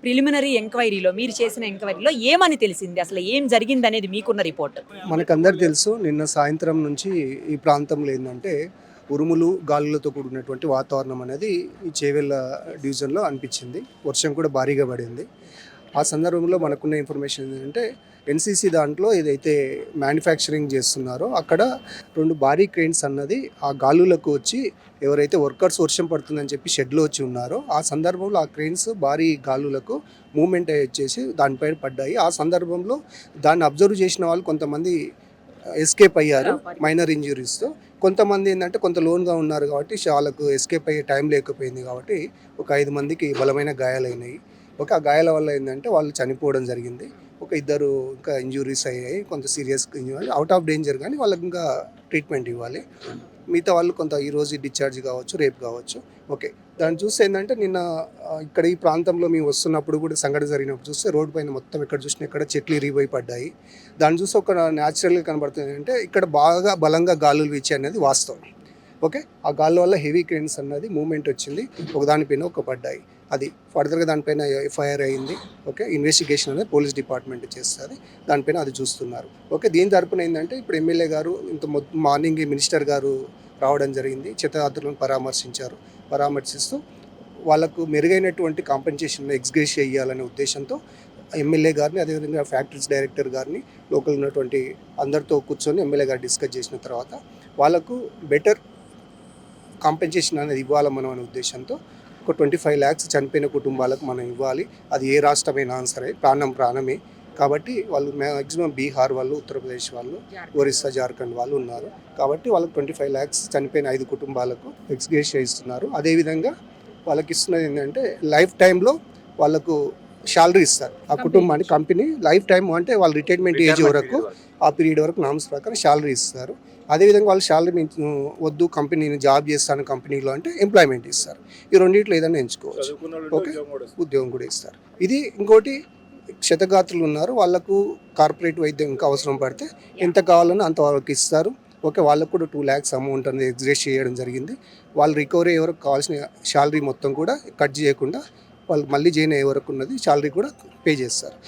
Preliminary ఎంక్వైరీలో మీరు చేసిన ఎంక్వైరీలో ఏమని తెలిసింది? అసలు ఏం జరిగిందనేది మీకున్న రిపోర్ట్? మనకందరు తెలుసు నిన్న సాయంత్రం నుంచి ఈ ప్రాంతంలో ఏంటంటే ఉరుములు గాలులతో కూడినటువంటి వాతావరణం అనేది ఈ చేవెళ్ళ డివిజన్లో అనిపించింది. వర్షం కూడా భారీగా పడింది. ఆ సందర్భంలో మనకున్న ఇన్ఫర్మేషన్ ఏంటంటే ఎన్సీసీ దాంట్లో ఏదైతే మ్యానుఫ్యాక్చరింగ్ చేస్తున్నారో అక్కడ 2 భారీ క్రెయిన్స్ అన్నది ఆ గాలులకు వచ్చి ఎవరైతే వర్కర్స్ వర్షం పడుతుందని చెప్పి షెడ్లో వచ్చి ఉన్నారో ఆ సందర్భంలో ఆ క్రెయిన్స్ భారీ గాలులకు మూమెంట్ అయ్యి వచ్చేసి దానిపైన పడ్డాయి. ఆ సందర్భంలో దాన్ని అబ్జర్వ్ చేసిన వాళ్ళు కొంతమంది ఎస్కేప్ అయ్యారు మైనర్ ఇంజురీస్తో. కొంతమంది ఏంటంటే కొంత లోన్గా ఉన్నారు కాబట్టి వాళ్ళకు ఎస్కేప్ అయ్యే టైం లేకపోయింది కాబట్టి ఒక 5 మందికి బలమైన గాయాలైనాయి. ఆ గాయాల వల్ల ఏంటంటే వాళ్ళు చనిపోవడం జరిగింది. ఒక 2 ఇంకా ఇంజురీస్ అయ్యాయి. కొంత serious injury, out of danger, కానీ వాళ్ళకి ఇంకా ట్రీట్మెంట్ ఇవ్వాలి. మిగతా వాళ్ళు కొంత ఈరోజు డిశ్చార్జ్ కావచ్చు, రేపు కావచ్చు. దాన్ని చూస్తే ఏంటంటే నిన్న ఇక్కడ ఈ ప్రాంతంలో మేము వస్తున్నప్పుడు కూడా సంఘటన జరిగినప్పుడు చూస్తే రోడ్డు పైన మొత్తం ఎక్కడ చూసినా ఇక్కడ చెట్లు ఇరిగిపోయి పడ్డాయి. దాన్ని చూస్తే ఒక న్యాచురల్గా కనబడుతుంది అంటే ఇక్కడ బాగా బలంగా గాలులు వీచే అనేది వాస్తవం. ఆ గాలి వల్ల హెవీ క్రెయిన్స్ అన్నది మూమెంట్ వచ్చింది, ఒకదానిపైన ఒక పడ్డాయి. అది ఫర్దర్గా దానిపైన ఎఫ్ఐఆర్ అయింది. ఇన్వెస్టిగేషన్ అనేది పోలీస్ డిపార్ట్మెంట్ చేస్తుంది. దానిపైన అది చూస్తున్నారు. దీని తరపున ఏంటంటే ఇప్పుడు ఎమ్మెల్యే గారు ఇంత మార్నింగ్ మినిస్టర్ గారు రావడం జరిగింది. క్షతగాత్రులను పరామర్శిస్తూ వాళ్ళకు మెరుగైనటువంటి కాంపెన్సేషన్ ఎక్స్గ్రేషియా ఇవ్వాలనే ఉద్దేశంతో ఎమ్మెల్యే గారిని, అదేవిధంగా ఫ్యాక్టరీస్ డైరెక్టర్ గారిని, లోకల్ ఉన్నటువంటి అందరితో కూర్చొని ఎమ్మెల్యే గారు డిస్కస్ చేసిన తర్వాత వాళ్ళకు బెటర్ కాంపెన్సేషన్ అనేది ఇవ్వాలి మనం అనే ఉద్దేశంతో ఒక 25 lakhs చనిపోయిన కుటుంబాలకు మనం ఇవ్వాలి. అది ఏ రాష్ట్రమైనా సరే, ప్రాణమే కాబట్టి వాళ్ళు మ్యాక్సిమం బీహార్ వాళ్ళు, ఉత్తరప్రదేశ్ వాళ్ళు, ఒరిస్సా, జార్ఖండ్ వాళ్ళు ఉన్నారు కాబట్టి వాళ్ళకి 25 lakhs చనిపోయిన 5 కుటుంబాలకు ఎక్స్గ్రేషియా ఇస్తున్నారు. అదేవిధంగా వాళ్ళకి ఇస్తున్నది ఏంటంటే లైఫ్ టైంలో వాళ్ళకు శాలరీ ఇస్తారు. ఆ కుటుంబానికి కంపెనీ లైఫ్ టైం అంటే వాళ్ళ రిటైర్మెంట్ ఏజ్ వరకు, ఆ పీరియడ్ వరకు నామ్స్ ప్రకారం శాలరీ ఇస్తారు. అదేవిధంగా వాళ్ళు శాలరీ వద్దు, కంపెనీని జాబ్ చేస్తాను కంపెనీలో అంటే ఎంప్లాయ్మెంట్ ఇస్తారు. ఈ రెండింటిలో ఏదైనా ఎంచుకోవచ్చు. ఉద్యోగం కూడా ఇస్తారు. ఇది ఇంకోటి, క్షతగాత్రులు ఉన్నారు, వాళ్ళకు కార్పొరేట్ వైద్యం ఇంకా అవసరం పడితే ఎంత కావాలన్నా అంత వాళ్ళకి ఇస్తారు. వాళ్ళకు కూడా 2 lakhs అమౌంట్ అనేది ఎగ్జిస్ట్ చేయడం జరిగింది. వాళ్ళు రికవరీ అయ్యే వరకు కావాల్సిన శాలరీ మొత్తం కూడా కట్ చేయకుండా వాళ్ళు మళ్ళీ జాయిన్ అయ్యే వరకు ఉన్నది శాలరీ కూడా పే చేస్తారు.